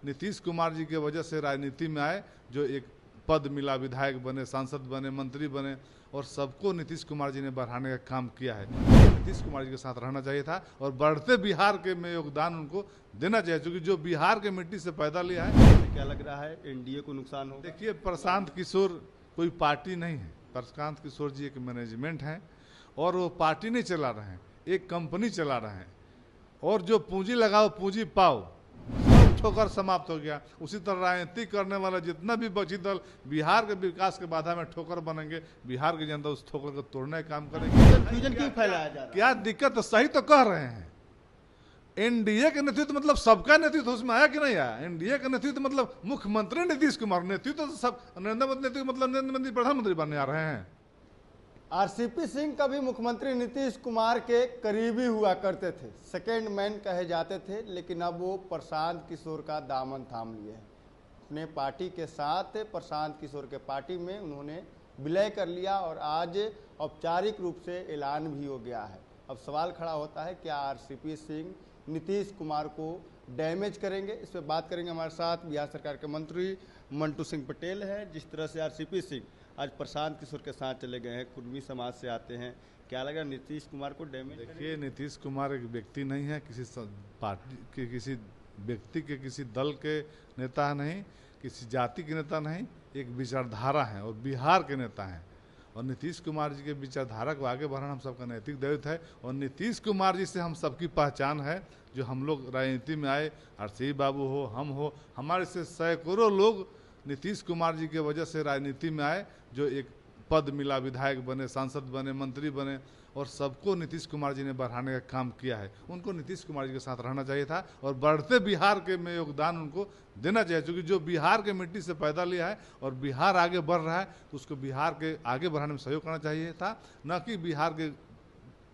नीतीश कुमार जी के वजह से राजनीति में आए, जो एक पद मिला, विधायक बने, सांसद बने, मंत्री बने, और सबको नीतीश कुमार जी ने बढ़ाने का काम किया है। नीतीश कुमार जी के साथ रहना चाहिए था और बढ़ते बिहार के में योगदान उनको देना चाहिए, क्योंकि जो बिहार के मिट्टी से पैदा लिया है। क्या लग रहा है एनडीए को नुकसान होगा? देखिए, प्रशांत किशोर कोई पार्टी नहीं है। प्रशांत किशोर जी एक मैनेजमेंट है और वो पार्टी नहीं चला रहे हैं, एक कंपनी चला रहे हैं। और जो पूंजी लगाओ पूंजी पाओ, ठोकर समाप्त हो गया। उसी तरह राजनीति करने वाला जितना भी बची दल बिहार के विकास के बाधा में ठोकर बनेंगे, बिहार की जनता उस ठोकर को तोड़ने का काम करेगी। कंफ्यूजन क्यों फैलाया जा रहा है? क्या दिक्कत? सही तो कह रहे हैं। एनडीए का नेतृत्व मतलब सबका नेतृत्व उसमें आया कि नहीं आया? एनडीए का नेतृत्व मतलब मुख्यमंत्री नीतीश कुमार, नेतृत्व तो सब नरेंद्र मोदी नेतृत्व मतलब नरेंद्र मोदी प्रधानमंत्री बनने आ रहे हैं। आरसीपी सिंह कभी मुख्यमंत्री नीतीश कुमार के करीबी हुआ करते थे, सेकेंड मैन कहे जाते थे, लेकिन अब वो प्रशांत किशोर का दामन थाम लिए हैं। अपने पार्टी के साथ प्रशांत किशोर के पार्टी में उन्होंने विलय कर लिया और आज औपचारिक रूप से ऐलान भी हो गया है। अब सवाल खड़ा होता है, क्या आरसीपी सिंह नीतीश कुमार को डैमेज करेंगे? इस पर बात करेंगे। हमारे साथ बिहार सरकार के मंत्री मंटू सिंह पटेल हैं। जिस तरह से आरसीपी सिंह आज प्रशांत किशोर के साथ चले गए हैं, कुर्मी समाज से आते हैं, क्या लगा नीतीश कुमार को डैमेज? देखिए, नीतीश कुमार एक व्यक्ति नहीं है, किसी पार्टी के, किसी व्यक्ति के, किसी दल के नेता नहीं, किसी जाति के नेता नहीं, एक विचारधारा है और बिहार के नेता हैं। और नीतीश कुमार जी के विचारधारा को आगे बढ़ाना हम सबका नैतिक दायित्व है। और नीतीश कुमार जी से हम सबकी पहचान है। जो हम लोग राजनीति में आए, आरसीपी बाबू हो, हम हो, हमारे से सैकड़ों लोग नीतीश कुमार जी के वजह से राजनीति में आए, जो एक पद मिला, विधायक बने, सांसद बने, मंत्री बने, और सबको नीतीश कुमार जी ने बढ़ाने का काम किया है। उनको नीतीश कुमार जी के साथ रहना चाहिए था और बढ़ते बिहार के में योगदान उनको देना चाहिए, क्योंकि जो बिहार के मिट्टी से पैदा लिया है और बिहार आगे बढ़ रहा है, तो उसको बिहार के आगे बढ़ाने में सहयोग करना चाहिए था, न कि बिहार के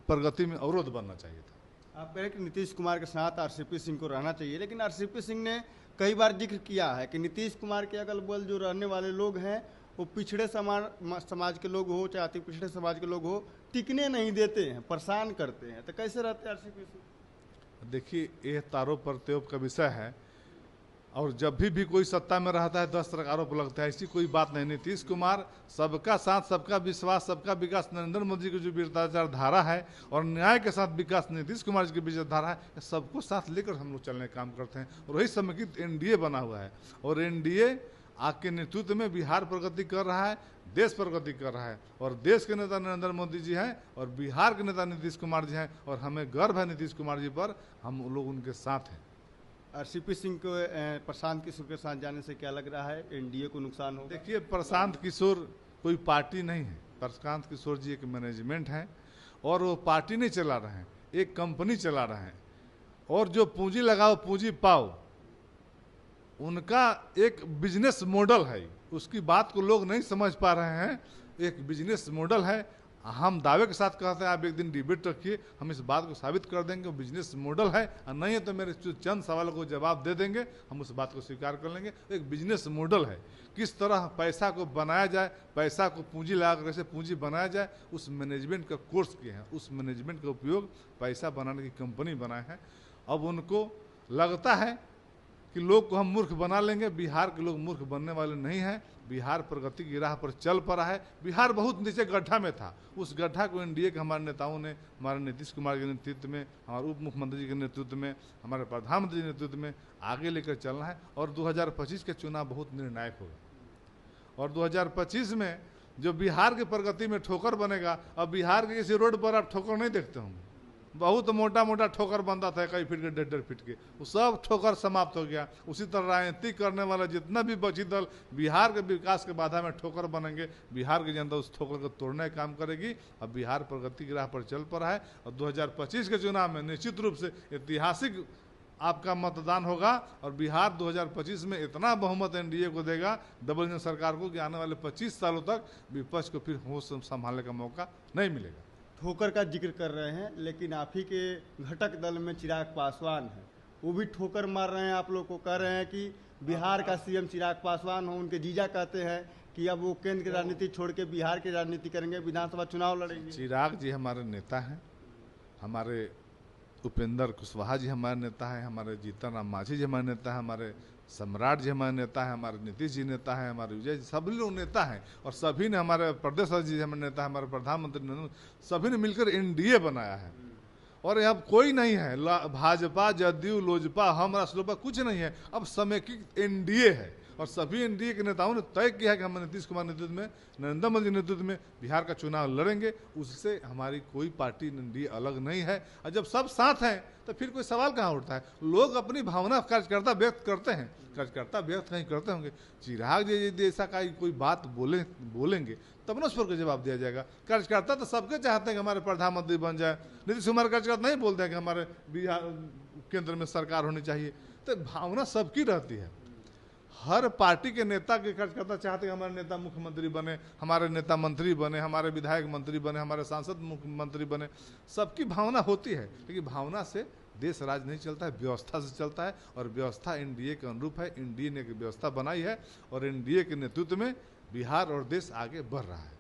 प्रगति में अवरोध बनना चाहिए था। आप कह रहे हैं कि नीतीश कुमार के साथ आरसीपी सिंह को रहना चाहिए, लेकिन आरसीपी सिंह ने कई बार जिक्र किया है कि नीतीश कुमार के अगल बगल जो रहने वाले लोग हैं वो पिछड़े समाज के लोग हो, चाहे अति पिछड़े समाज के लोग हो, टिकने नहीं देते हैं, परेशान करते हैं। तो कैसे रहते हैं आरसीपी सिंह? देखिए, यह तारों प्रत्योप का विषय है और जब भी कोई सत्ता में रहता है 10 तरह आरोप लगता है। ऐसी कोई बात नहीं। नीतीश कुमार सबका साथ, सबका विश्वास, सबका विकास, नरेंद्र मोदी की जो विचारधारा है और न्याय के साथ विकास नीतीश कुमार जी की विचारधारा है, सबको साथ लेकर हम लोग चलने का काम करते हैं। और वही समेकित एनडीए बना हुआ है और एनडीए आपके नेतृत्व में बिहार प्रगति कर रहा है, देश प्रगति कर रहा है। और देश के नेता नरेंद्र मोदी जी हैं और बिहार के नेता नीतीश कुमार जी हैं और हमें गर्व है नीतीश कुमार जी पर, हम लोग उनके साथ हैं। आरसीपी सिंह को प्रशांत किशोर के साथ जाने से क्या लग रहा है एनडीए को नुकसान होगा? देखिए, प्रशांत किशोर कोई पार्टी नहीं है। प्रशांत किशोर जी एक मैनेजमेंट है और वो पार्टी नहीं चला रहे हैं, एक कंपनी चला रहे हैं। और जो पूंजी लगाओ पूंजी पाओ, उनका एक बिजनेस मॉडल है। उसकी बात को लोग नहीं समझ पा रहे हैं। एक बिजनेस मॉडल है। हम दावे के साथ कहते हैं, आप एक दिन डिबेट रखिए, हम इस बात को साबित कर देंगे वो बिजनेस मॉडल है, और नहीं है तो मेरे चंद सवालों को जवाब दे देंगे, हम उस बात को स्वीकार कर लेंगे। एक बिजनेस मॉडल है, किस तरह पैसा को बनाया जाए, पैसा को पूंजी लगाकर कैसे पूंजी बनाया जाए, उस मैनेजमेंट का कोर्स किए हैं। उस मैनेजमेंट का उपयोग पैसा बनाने की कंपनी बनाए हैं। अब उनको लगता है कि लोग को हम मूर्ख बना लेंगे। बिहार के लोग मूर्ख बनने वाले नहीं हैं। बिहार प्रगति की राह पर चल पड़ा है। बिहार बहुत नीचे गड्ढा में था, उस गड्ढा को एनडीए के हमारे नेताओं ने, हमारे नीतीश कुमार के नेतृत्व में, हमारे उप मुख्यमंत्री के नेतृत्व में, हमारे प्रधानमंत्री के नेतृत्व में आगे लेकर चलना है। और 2025 के चुनाव बहुत निर्णायक होगा। और 2025 में जो बिहार की प्रगति में ठोकर बनेगा, अब बिहार के किसी रोड पर आप ठोकर नहीं देखते होंगे। बहुत मोटा मोटा ठोकर बनता था, 1 फीट के 1.5 फीट के, वो सब ठोकर समाप्त हो गया। उसी तरह राजनीति करने वाला जितना भी बची दल बिहार के विकास के बाधा में ठोकर बनेंगे, बिहार की जनता उस ठोकर को तोड़ने का काम करेगी। अब बिहार प्रगति की राह पर चल पड़ा है और 2025 के चुनाव में निश्चित रूप से ऐतिहासिक आपका मतदान होगा और बिहार 2025 में इतना बहुमत एनडीए को देगा, डबल इंजन सरकार को, कि आने वाले 25 सालों तक विपक्ष को फिर होश संभालने का मौका नहीं मिलेगा। ठोकर का जिक्र कर रहे हैं, लेकिन आप ही के घटक दल में चिराग पासवान है, वो भी ठोकर मार रहे हैं। आप लोग को कह रहे हैं कि बिहार का सीएम चिराग पासवान हो। उनके जीजा कहते हैं कि अब वो केंद्र की राजनीति छोड़ के बिहार की राजनीति करेंगे, विधानसभा चुनाव लड़ेंगे। चिराग जी हमारे नेता हैं, हमारे उपेंद्र कुशवाहा जी हमारे नेता हैं, हमारे जीतन राम मांझी जी हमारे नेता हैं, हमारे सम्राट जी हमारे नेता हैं, हमारे नीतीश जी नेता हैं, हमारे विजय जी, सभी लोग नेता हैं और सभी ने, हमारे प्रदेश जी हमारे नेता, हमारे प्रधानमंत्री, सभी ने मिलकर एनडीए बनाया है। और अब कोई नहीं है भाजपा, जदयू, लोजपा, हम, राष्ट्रलोपा, कुछ नहीं है, अब समेकित एनडीए है। और सभी एनडीए के नेताओं ने तय किया है कि हम नीतीश कुमार नेतृत्व में, नरेंद्र मोदी नेतृत्व में बिहार का चुनाव लड़ेंगे। उससे हमारी कोई पार्टी एनडीए अलग नहीं है। और जब सब साथ हैं तो फिर कोई सवाल कहाँ उठता है। लोग अपनी भावना कार्यकर्ता व्यक्त करते हैं, कार्यकर्ता व्यक्त कहीं करते होंगे। चिराग जी यदि ऐसा कोई बात बोलेंगे तब ना उस पर जवाब दिया जाएगा। कार्यकर्ता तो सबके चाहते हैं कि हमारे प्रधानमंत्री बन जाए। नीतीश कुमार कार्यकर्ता नहीं बोलते हैं कि हमारे बिहार केंद्र में सरकार होनी चाहिए। तो भावना सबकी रहती है। हर पार्टी के नेता के कार्यकर्ता चाहते हैं हमारे नेता मुख्यमंत्री बने, हमारे नेता मंत्री बने, हमारे विधायक मंत्री बने, हमारे सांसद मुख्यमंत्री बने। सबकी भावना होती है, लेकिन भावना से देश राज नहीं चलता है, व्यवस्था से चलता है। और व्यवस्था एनडीए के अनुरूप है। एनडीए ने एक व्यवस्था बनाई है और एनडीए के नेतृत्व में बिहार और देश आगे बढ़ रहा है।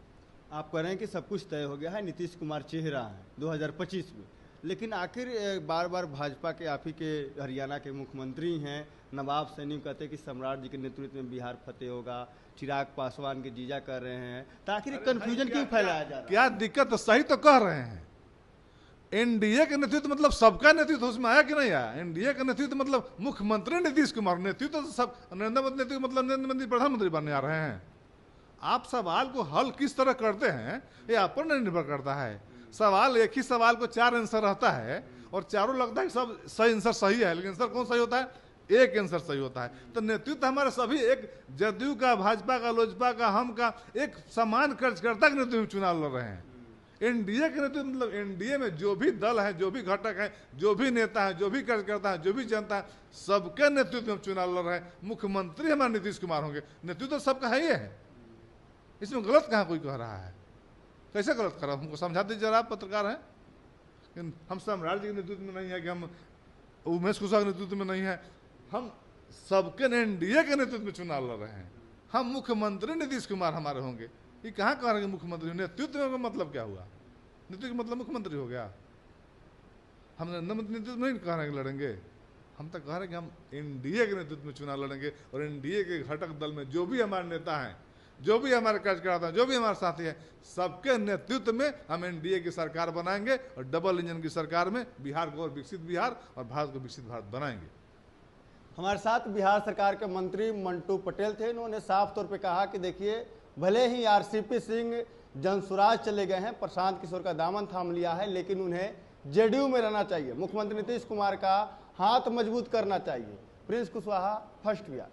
आप कह रहे हैं कि सब कुछ तय हो गया है, नीतीश कुमार चेहरा है 2025 में, लेकिन आखिर बार बार भाजपा के आप ही के हरियाणा के मुख्यमंत्री हैं नवाब सैनी कहते हैं कि सम्राट जी के नेतृत्व में बिहार फतेह होगा, चिराग पासवान के जीजा कर रहे हैं, तो आखिर कंफ्यूजन क्यों फैलाया जा रहा है? क्या दिक्कत? सही तो कह रहे हैं। एनडीए के नेतृत्व मतलब सबका नेतृत्व उसमें आया कि नहीं आया? एनडीए का नेतृत्व मतलब मुख्यमंत्री नीतीश कुमार, नेतृत्व तो सब नरेंद्र मोदी नेतृत्व मतलब नरेंद्र मोदी प्रधानमंत्री बनने आ रहे हैं। आप सवाल को हल किस तरह करते हैं ये आप पर निर्भर करता है। सवाल, एक ही सवाल को 4 आंसर रहता है और चारों लगता है सब सही आंसर सही है, लेकिन आंसर कौन सही होता है? एक आंसर सही होता है। तो नेतृत्व हमारे सभी एक, जदयू का, भाजपा का, लोजपा का, हम का, एक समान कार्यकर्ता के नेतृत्व में चुनाव लड़ रहे हैं। एनडीए के नेतृत्व मतलब एनडीए में जो भी दल है, जो भी घटक है, जो भी नेता है, जो भी कार्यकर्ता है, जो भी जनता है, सबके नेतृत्व में चुनाव लड़ रहे हैं। मुख्यमंत्री हमारे नीतीश कुमार होंगे, नेतृत्व सबका है ही है। इसमें गलत कहाँ कोई कह रहा है? कैसे गलत कर रहा है? हमको समझा दीजिए जरा, आप पत्रकार हैं। हम सम्राट जी के नेतृत्व में नहीं है कि हम उमेश कुशवाहा के नेतृत्व में नहीं है, हम सबके एनडीए के नेतृत्व में चुनाव लड़ रहे हैं। हम मुख्यमंत्री नीतीश कुमार हमारे होंगे। ये कहाँ कह रहे हैं मुख्यमंत्री? नेतृत्व का मतलब क्या हुआ? नेतृत्व का मतलब मुख्यमंत्री हो गया? हम नेतृत्व में नहीं कह रहे हैं कि लड़ेंगे, हम तो कह रहे हैं कि हम एनडीए के नेतृत्व में चुनाव लड़ेंगे। और एनडीए के घटक दल में जो भी हमारे नेता हैं, जो भी हमारे कार्यकर्ता हैं, जो भी हमारे साथी हैं, सबके नेतृत्व में हम एनडीए की सरकार बनाएंगे और डबल इंजन की सरकार में बिहार को और विकसित बिहार और भारत को विकसित भारत बनाएंगे। हमारे साथ बिहार सरकार के मंत्री मंटू पटेल थे। इन्होंने साफ तौर पे कहा कि देखिए, भले ही आरसीपी सिंह जनसुराज चले गए हैं, प्रशांत किशोर का दामन थाम लिया है, लेकिन उन्हें जेडीयू में रहना चाहिए। मुख्यमंत्री नीतीश कुमार का हाथ मजबूत करना चाहिए। Prince Kushwaha, first Bihar.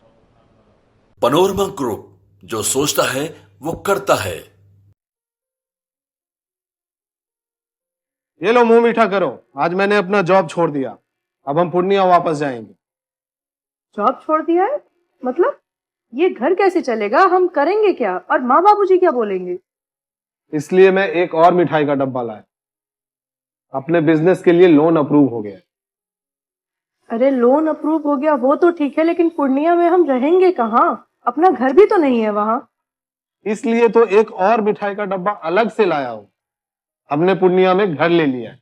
Panorama group, जो सोचता है वो करता है। ये लो, मुंह मीठा करो। आज मैंने अपना जॉब छोड़ दिया, अब हम पूर्णिया वापस जाएंगे। जॉब छोड़ दिया है? मतलब ये घर कैसे चलेगा? हम करेंगे क्या? और माँ बाबूजी क्या बोलेंगे? इसलिए मैं एक और मिठाई का डब्बा लाया। अपने बिजनेस के लिए लोन अप्रूव हो गया। अरे लोन अप्रूव हो गया वो तो ठीक है, लेकिन पूर्णिया में हम रहेंगे कहाँ? अपना घर भी तो नहीं है वहाँ। इसलिए तो एक और मिठाई का डब्बा अलग से लाया हूँ। हमने पूर्णिया में घर ले लिया है,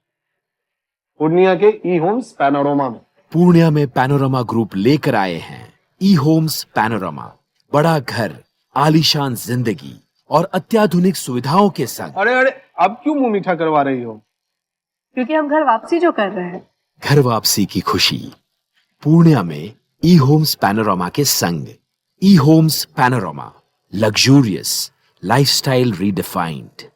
पूर्णिया के ई होम्स पैनोरमा में। पूर्णिया में पैनोरमा ग्रुप लेकर आए हैं ई होम्स पैनोरमा। बड़ा घर, आलीशान जिंदगी और अत्याधुनिक सुविधाओं के संग। अरे अब क्यों मुंह मीठा करवा रही हो? क्योंकि हम घर वापसी जो कर रहे हैं। घर वापसी की खुशी पूर्णिया में ई होम्स पैनोरमा के संग। ई Homes Panorama, luxurious lifestyle redefined.